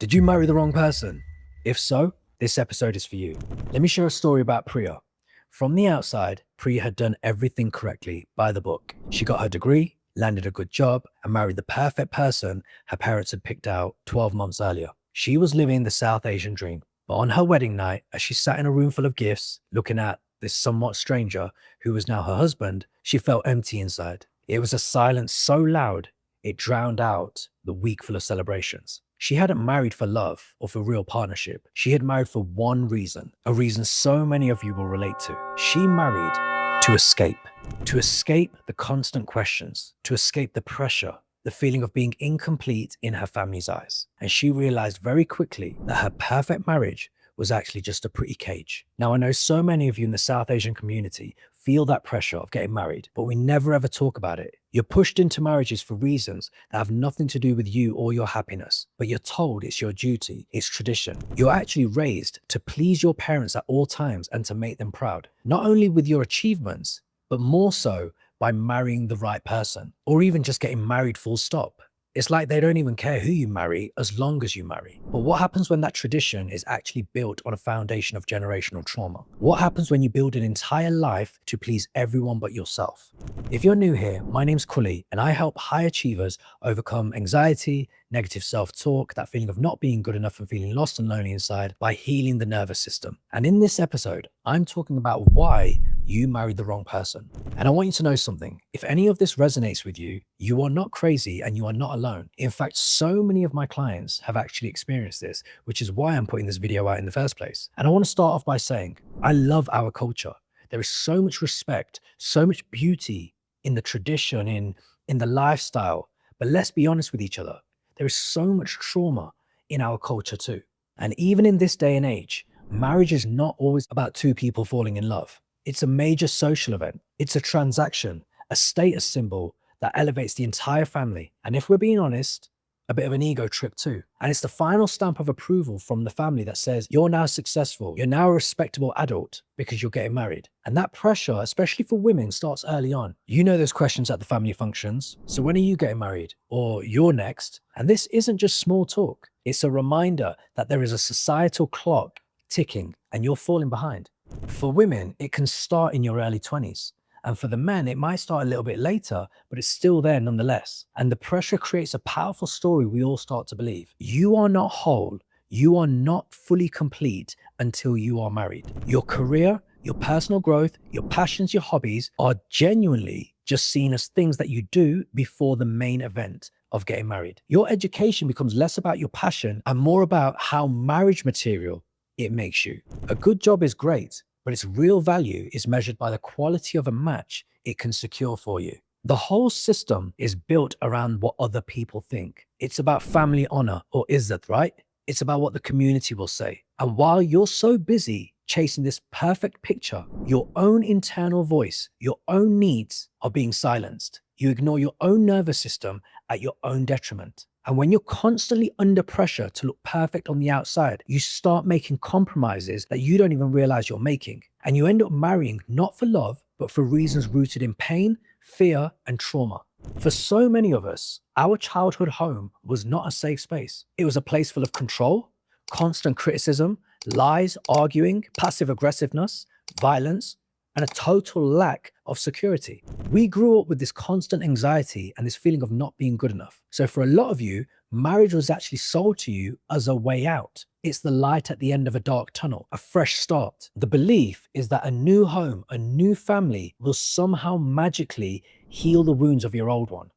Did you marry the wrong person? If so, this episode is for you. Let me share a story about Priya. From the outside, Priya had done everything correctly by the book. She got her degree, landed a good job, and married the perfect person her parents had picked out 12 months earlier. She was living the South Asian dream. But on her wedding night, as she sat in a room full of gifts, looking at this somewhat stranger who was now her husband, she felt empty inside. It was a silence so loud, it drowned out the week full of celebrations. She hadn't married for love or for real partnership. She had married for one reason, a reason so many of you will relate to. She married to escape the constant questions, to escape the pressure, the feeling of being incomplete in her family's eyes. And she realized very quickly that her perfect marriage was actually just a pretty cage. Now, I know so many of you in the South Asian community feel that pressure of getting married, but we never ever talk about it. You're pushed into marriages for reasons that have nothing to do with you or your happiness, but you're told it's your duty, it's tradition. You're actually raised to please your parents at all times and to make them proud, not only with your achievements, but more so by marrying the right person, or even just getting married full stop. It's like they don't even care who you marry as long as you marry. But what happens when that tradition is actually built on a foundation of generational trauma? What happens when you build an entire life to please everyone but yourself? If you're new here, my name's Kuli, and I help high achievers overcome anxiety, negative self-talk, that feeling of not being good enough and feeling lost and lonely inside by healing the nervous system. And in this episode, I'm talking about why you married the wrong person. And I want you to know something. If any of this resonates with you, you are not crazy and you are not alone. In fact, so many of my clients have actually experienced this, which is why I'm putting this video out in the first place. And I want to start off by saying, I love our culture. There is so much respect, so much beauty in the tradition, in the lifestyle. But let's be honest with each other. There is so much trauma in our culture too. And even in this day and age, marriage is not always about two people falling in love. It's a major social event. It's a transaction, a status symbol that elevates the entire family. And if we're being honest, a bit of an ego trip too. And it's the final stamp of approval from the family that says, you're now successful, you're now a respectable adult because you're getting married. And that pressure, especially for women, starts early on. You know those questions at the family functions. So when are you getting married? Or you're next? And this isn't just small talk. It's a reminder that there is a societal clock ticking and you're falling behind. For women, it can start in your early 20s. And for the men, it might start a little bit later, but it's still there nonetheless. And the pressure creates a powerful story we all start to believe. You are not whole. You are not fully complete until you are married. Your career, your personal growth, your passions, your hobbies are genuinely just seen as things that you do before the main event of getting married. Your education becomes less about your passion and more about how marriage material it makes you. A good job is great, but its real value is measured by the quality of a match it can secure for you. The whole system is built around what other people think. It's about family honor or izzat, right? It's about what the community will say. And while you're so busy chasing this perfect picture, your own internal voice, your own needs are being silenced. You ignore your own nervous system at your own detriment. And when you're constantly under pressure to look perfect on the outside, you start making compromises that you don't even realize you're making. And you end up marrying not for love, but for reasons rooted in pain, fear, and trauma. For so many of us, our childhood home was not a safe space. It was a place full of control, constant criticism, lies, arguing, passive aggressiveness, violence, and a total lack of security. We grew up with this constant anxiety and this feeling of not being good enough. So for a lot of you, marriage was actually sold to you as a way out. It's the light at the end of a dark tunnel, a fresh start. The belief is that a new home, a new family will somehow magically heal the wounds of your old one.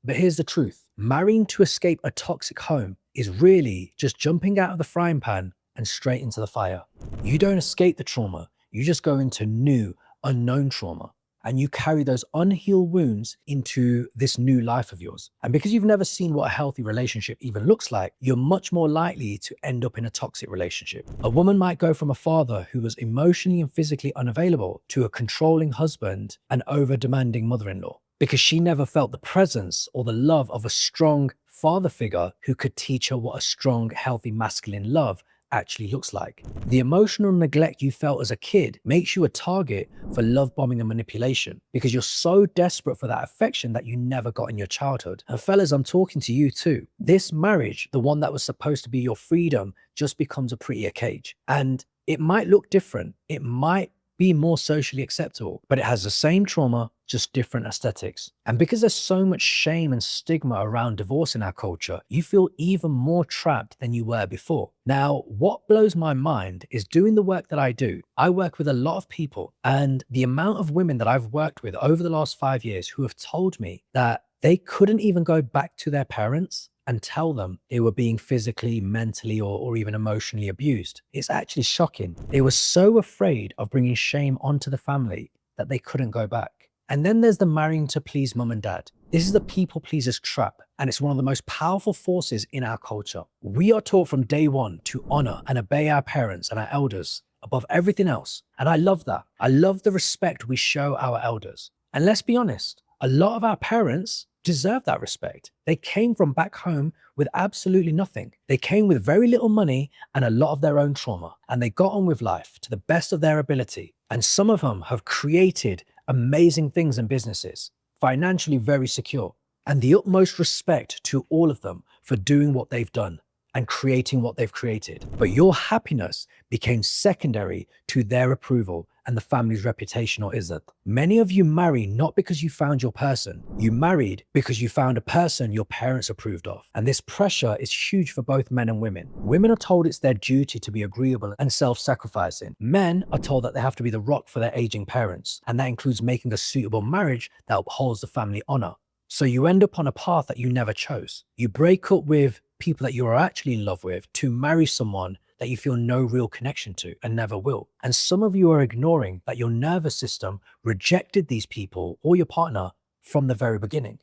But here's the truth. Marrying to escape a toxic home is really just jumping out of the frying pan and straight into the fire. You don't escape the trauma. You just go into new, unknown trauma. And you carry those unhealed wounds into this new life of yours. And because you've never seen what a healthy relationship even looks like, you're much more likely to end up in a toxic relationship. A woman might go from a father who was emotionally and physically unavailable to a controlling husband and over-demanding mother-in-law because she never felt the presence or the love of a strong father figure who could teach her what a strong, healthy, masculine love actually looks like. The emotional neglect you felt as a kid makes you a target for love bombing and manipulation because you're so desperate for that affection that you never got in your childhood. And fellas, I'm talking to you too. This marriage, the one that was supposed to be your freedom, just becomes a prettier cage. And it might look different. It might be more socially acceptable, but it has the same trauma, just different aesthetics. And because there's so much shame and stigma around divorce in our culture, you feel even more trapped than you were before. Now, what blows my mind is doing the work that I do. I work with a lot of people, and the amount of women that I've worked with over the last 5 years who have told me that they couldn't even go back to their parents and tell them they were being physically, mentally, or even emotionally abused. It's actually shocking. They were so afraid of bringing shame onto the family that they couldn't go back. And then there's the marrying to please mum and dad. This is the people pleasers trap, and it's one of the most powerful forces in our culture. We are taught from day one to honor and obey our parents and our elders above everything else. And I love that. I love the respect we show our elders. And let's be honest, a lot of our parents deserve that respect. They came from back home with absolutely nothing. They came with very little money and a lot of their own trauma, and they got on with life to the best of their ability. And some of them have created amazing things and businesses, financially very secure, and the utmost respect to all of them for doing what they've done and creating what they've created. But your happiness became secondary to their approval and the family's reputation or izzat. Many of you marry not because you found your person. You married because you found a person your parents approved of. And this pressure is huge for both men and women. Women are told it's their duty to be agreeable and self-sacrificing. Men are told that they have to be the rock for their aging parents. And that includes making a suitable marriage that upholds the family honor. So you end up on a path that you never chose. You break up with people that you are actually in love with to marry someone that you feel no real connection to and never will. And some of you are ignoring that your nervous system rejected these people or your partner from the very beginning,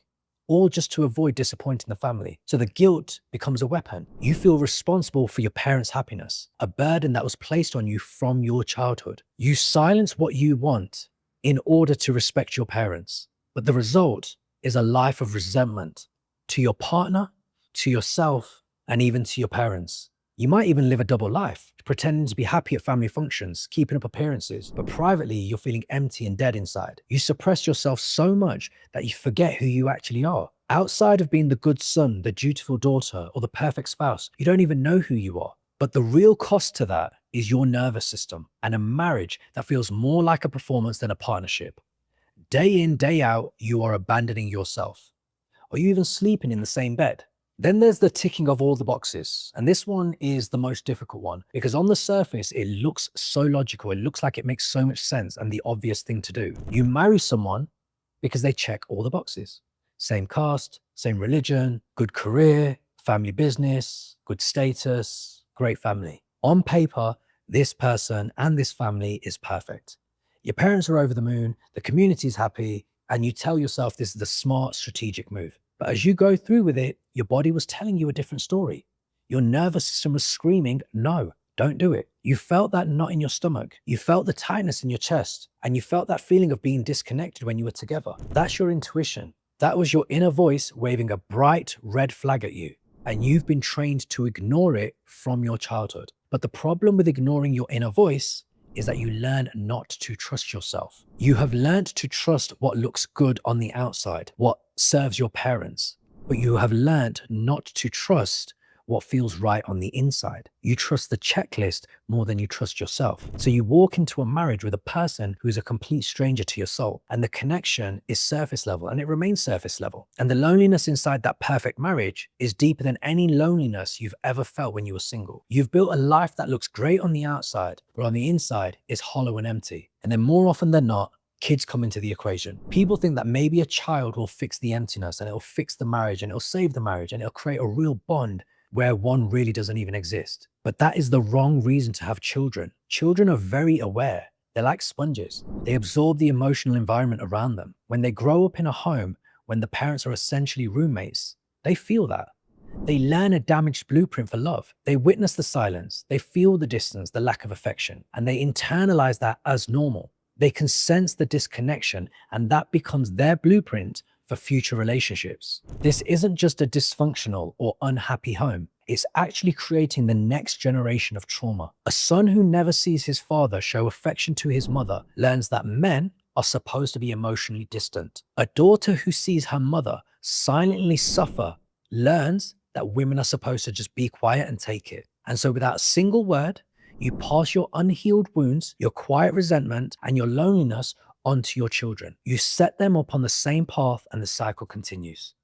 all just to avoid disappointing the family. So the guilt becomes a weapon. You feel responsible for your parents' happiness, a burden that was placed on you from your childhood. You silence what you want in order to respect your parents. But the result is a life of resentment to your partner, to yourself, and even to your parents. You might even live a double life, pretending to be happy at family functions, keeping up appearances, but privately you're feeling empty and dead inside. You suppress yourself so much that you forget who you actually are. Outside of being the good son, the dutiful daughter, or the perfect spouse, you don't even know who you are. But the real cost to that is your nervous system and a marriage that feels more like a performance than a partnership. Day in, day out, you are abandoning yourself. Are you even sleeping in the same bed? Then there's the ticking of all the boxes. And this one is the most difficult one because on the surface, it looks so logical. It looks like it makes so much sense and the obvious thing to do. You marry someone because they check all the boxes. Same caste, same religion, good career, family business, good status, great family. On paper, this person and this family is perfect. Your parents are over the moon, the community is happy, and you tell yourself this is the smart strategic move. But as you go through with it, your body was telling you a different story. Your nervous system was screaming, no, don't do it. You felt that knot in your stomach. You felt the tightness in your chest, and you felt that feeling of being disconnected when you were together. That's your intuition. That was your inner voice waving a bright red flag at you, and you've been trained to ignore it from your childhood. But the problem with ignoring your inner voice is that you learn not to trust yourself. You have learned to trust what looks good on the outside, what serves your parents, but you have learned not to trust what feels right on the inside. You trust the checklist more than you trust yourself. So you walk into a marriage with a person who's a complete stranger to your soul, and the connection is surface level and it remains surface level. And the loneliness inside that perfect marriage is deeper than any loneliness you've ever felt when you were single. You've built a life that looks great on the outside, but on the inside is hollow and empty. And then more often than not, kids come into the equation. People think that maybe a child will fix the emptiness and it'll fix the marriage and it'll save the marriage and it'll create a real bond where one really doesn't even exist. But that is the wrong reason to have children. Children are very aware. They're like sponges. They absorb the emotional environment around them. When they grow up in a home, when the parents are essentially roommates, they feel that. They learn a damaged blueprint for love. They witness the silence. They feel the distance, the lack of affection, and they internalize that as normal. They can sense the disconnection, and that becomes their blueprint for future relationships. This isn't just a dysfunctional or unhappy home. It's actually creating the next generation of trauma. A son who never sees his father show affection to his mother learns that men are supposed to be emotionally distant. A daughter who sees her mother silently suffer learns that women are supposed to just be quiet and take it. And so, without a single word, you pass your unhealed wounds, your quiet resentment, and your loneliness onto your children. You set them up on the same path, and the cycle continues.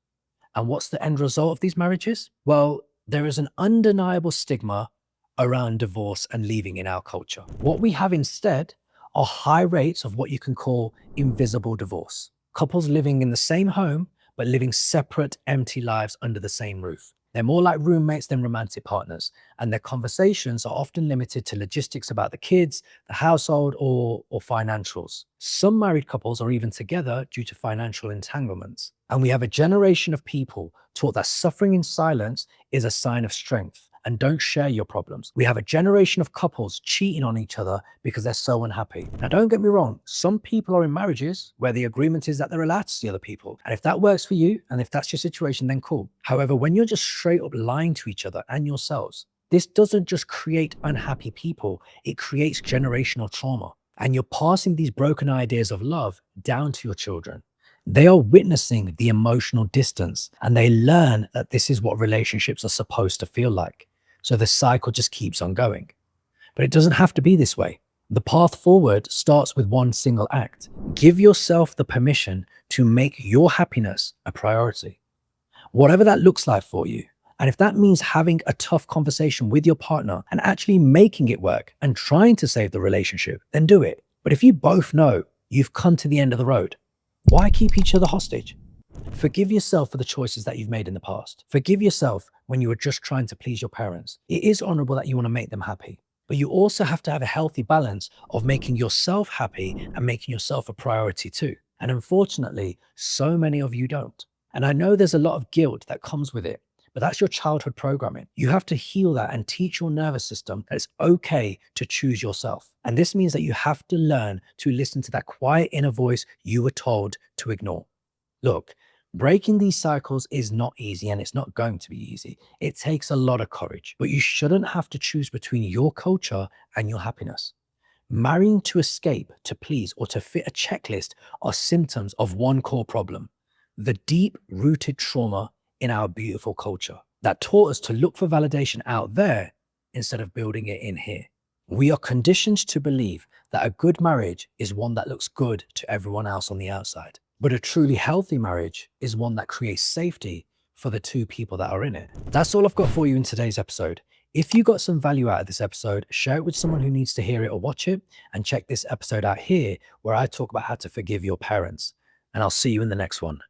And what's the end result of these marriages? Well, there is an undeniable stigma around divorce and leaving in our culture. What we have instead are high rates of what you can call invisible divorce. Couples living in the same home, but living separate, empty lives under the same roof. They're more like roommates than romantic partners, and their conversations are often limited to logistics about the kids, the household, or financials. Some married couples are even together due to financial entanglements. And we have a generation of people taught that suffering in silence is a sign of strength, and don't share your problems. We have a generation of couples cheating on each other because they're so unhappy. Now, don't get me wrong, some people are in marriages where the agreement is that they're allowed to see other people. And if that works for you, and if that's your situation, then cool. However, when you're just straight up lying to each other and yourselves, this doesn't just create unhappy people, it creates generational trauma. And you're passing these broken ideas of love down to your children. They are witnessing the emotional distance, and they learn that this is what relationships are supposed to feel like. So the cycle just keeps on going. But it doesn't have to be this way. The path forward starts with one single act. Give yourself the permission to make your happiness a priority, whatever that looks like for you. And if that means having a tough conversation with your partner and actually making it work and trying to save the relationship, then do it. But if you both know you've come to the end of the road, why keep each other hostage? Forgive yourself for the choices that you've made in the past. Forgive yourself when you were just trying to please your parents. It is honorable that you want to make them happy, but you also have to have a healthy balance of making yourself happy and making yourself a priority too. And unfortunately, so many of you don't. And I know there's a lot of guilt that comes with it, but that's your childhood programming. You have to heal that and teach your nervous system that it's okay to choose yourself. And this means that you have to learn to listen to that quiet inner voice you were told to ignore. Look, breaking these cycles is not easy, and it's not going to be easy. It takes a lot of courage, but you shouldn't have to choose between your culture and your happiness. Marrying to escape, to please, or to fit a checklist are symptoms of one core problem: the deep-rooted trauma in our beautiful culture that taught us to look for validation out there instead of building it in here. We are conditioned to believe that a good marriage is one that looks good to everyone else on the outside. But a truly healthy marriage is one that creates safety for the two people that are in it. That's all I've got for you in today's episode. If you got some value out of this episode, share it with someone who needs to hear it or watch it, and check this episode out here where I talk about how to forgive your parents. And I'll see you in the next one.